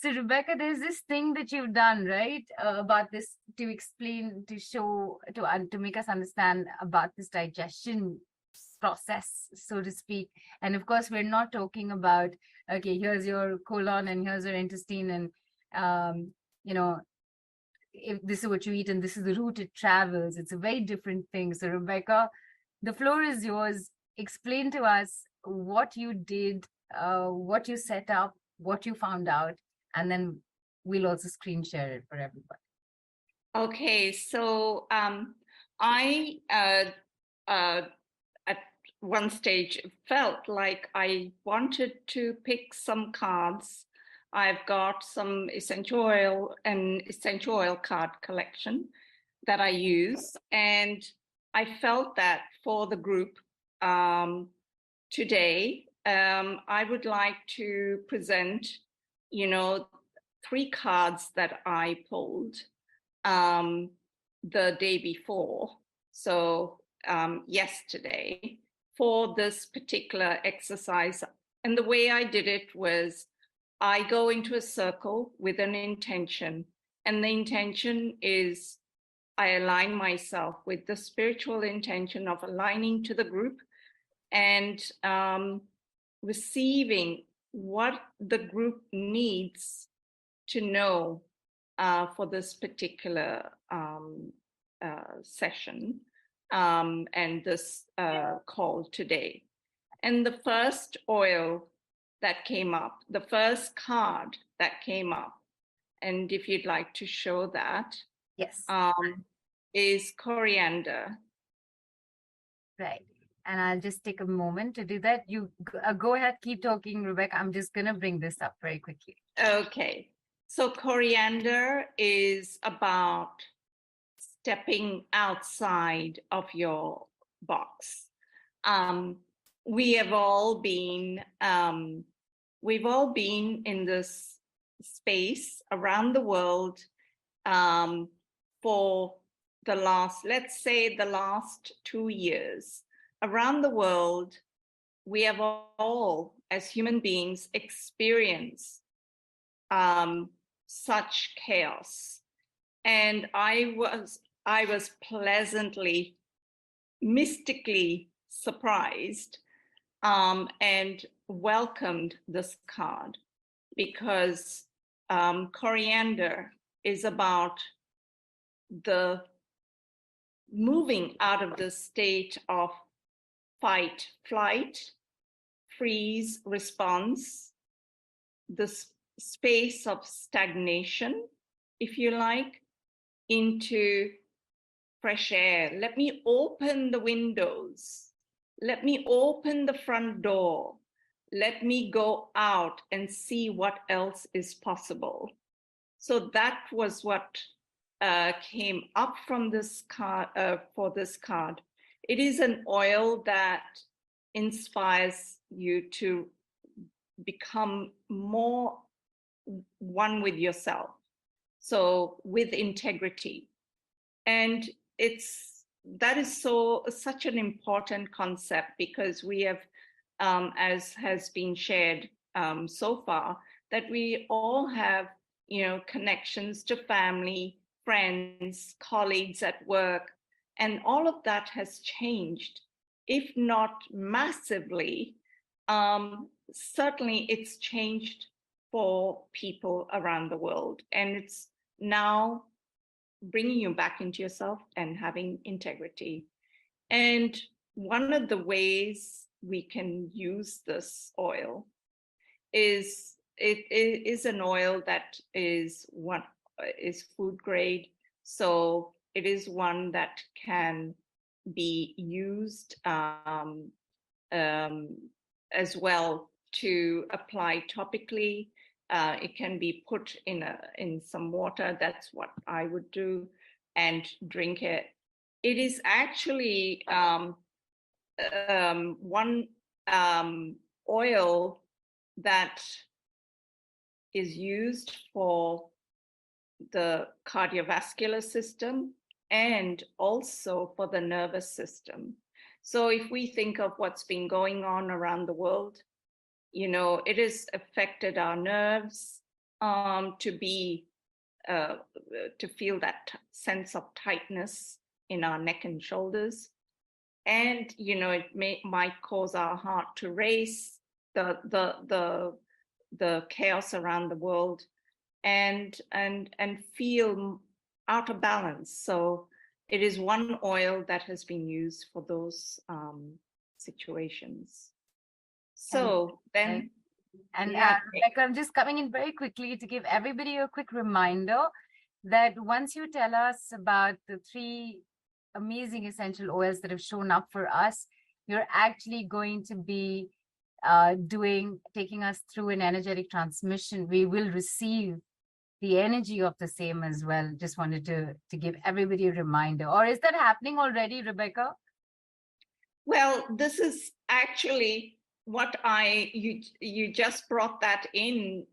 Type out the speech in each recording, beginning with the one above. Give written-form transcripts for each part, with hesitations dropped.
So Rebecca, there's this thing that you've done, right? About this to explain, to show, to make us understand about this digestion process, so to speak. And of course, we're not talking about, okay, here's your colon and here's your intestine, and you know, if this is what you eat and this is the route it travels. It's a very different thing. So Rebecca, the floor is yours. Explain to us what you did, what you set up, what you found out, and then we'll also screen share it for everybody. Okay, so I at one stage felt like I wanted to pick some cards. I've got some essential oil card collection that I use, and I felt that for the group today, I would like to present, 3 cards that I pulled the day before, so yesterday, for this particular exercise. And the way I did it was I go into a circle with an intention, and the intention is I align myself with the spiritual intention of aligning to the group and receiving what the group needs to know for this particular session and this call today. And the first oil that came up, the first card that came up, and if you'd like to show that, yes, is coriander. Right. And I'll just take a moment to do that. You go ahead, keep talking, Rebecca. I'm just going to bring this up very quickly. Okay. So coriander is about stepping outside of your box. We've all been in this space around the world for the last, let's say, the last 2 years. Around the world, we have all, as human beings, experienced such chaos. And I was pleasantly, mystically surprised and welcomed this card, because coriander is about the moving out of the state of fight, flight, freeze, response, the space of stagnation, if you like, into fresh air. Let me open the windows. Let me open the front door. Let me go out and see what else is possible. So that was what came up from this card, for this card. It is an oil that inspires you to become more one with yourself, so with integrity. And that is such an important concept, because we have, as has been shared so far, that we all have, connections to family, friends, colleagues at work, and all of that has changed. If not massively, certainly it's changed for people around the world. And it's now bringing you back into yourself and having integrity. And one of the ways we can use this oil is it is an oil that is food grade. So it is one that can be used as well to apply topically. It can be put in some water. That's what I would do, and drink it. It is actually one oil that is used for the cardiovascular system and also for the nervous system. So if we think of what's been going on around the world, it has affected our nerves, to feel that sense of tightness in our neck and shoulders. And, it might cause our heart to race, the chaos around the world, and feel out of balance. So it is one oil that has been used for those situations. So then, Rebecca, I'm just coming in very quickly to give everybody a quick reminder that once you tell us about the 3 amazing essential oils that have shown up for us, you're actually going to be taking us through an energetic transmission. We will receive the energy of the same as well. Just wanted to give everybody a reminder. Or is that happening already, Rebecca? Well, this is actually what you just brought that in,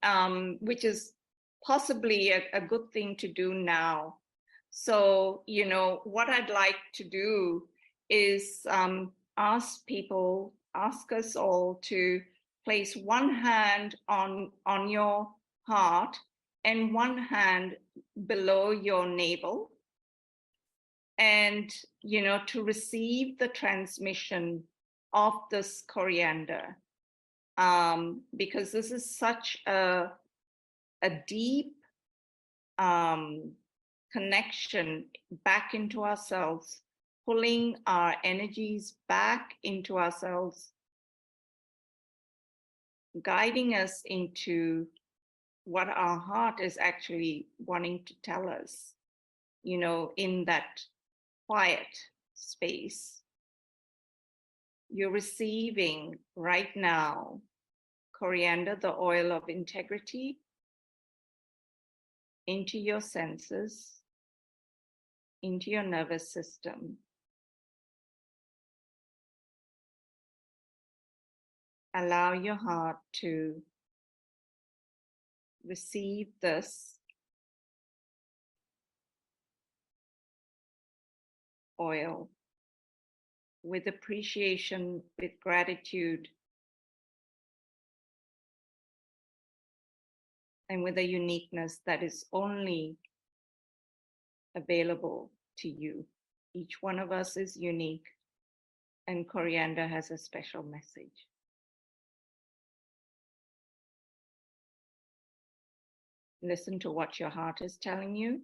which is possibly a good thing to do now. So, what I'd like to do is ask us all to place one hand on your heart and one hand below your navel, and to receive the transmission of this coriander, because this is such a deep connection back into ourselves, pulling our energies back into ourselves, guiding us into what our heart is actually wanting to tell us, in that quiet space. You're receiving right now coriander, the oil of integrity, into your senses, into your nervous system. Allow your heart to receive this oil with appreciation, with gratitude, and with a uniqueness that is only available to you. Each one of us is unique, and coriander has a special message. Listen to what your heart is telling you,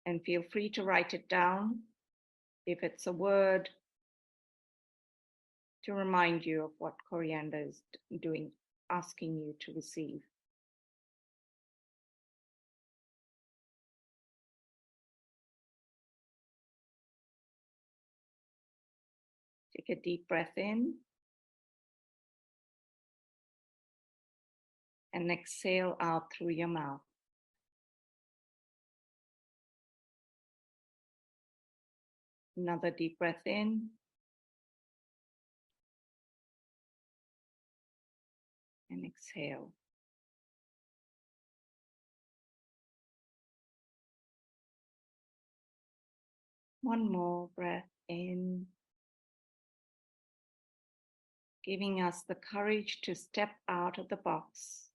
and feel free to write it down if it's a word, to remind you of what coriander is doing, asking you to receive. Take a deep breath in and exhale out through your mouth. Another deep breath in and exhale. One more breath in, giving us the courage to step out of the box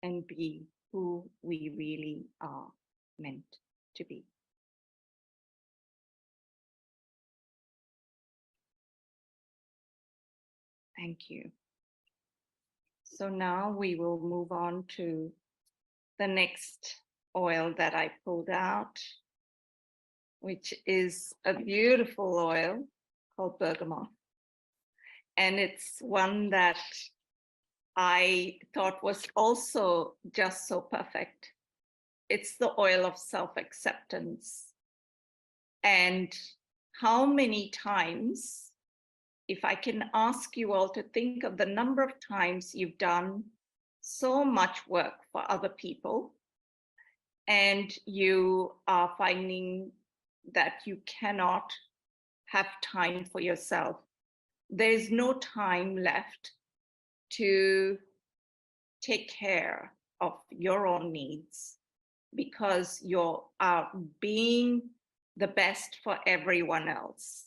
and be who we really are meant to be. Thank you. So now we will move on to the next oil that I pulled out, which is a beautiful oil called bergamot. And it's one that I thought was also just so perfect. It's the oil of self-acceptance. And how many times, if I can ask you all to think of the number of times you've done so much work for other people, and you are finding that you cannot have time for yourself. There's no time left to take care of your own needs because you're being the best for everyone else.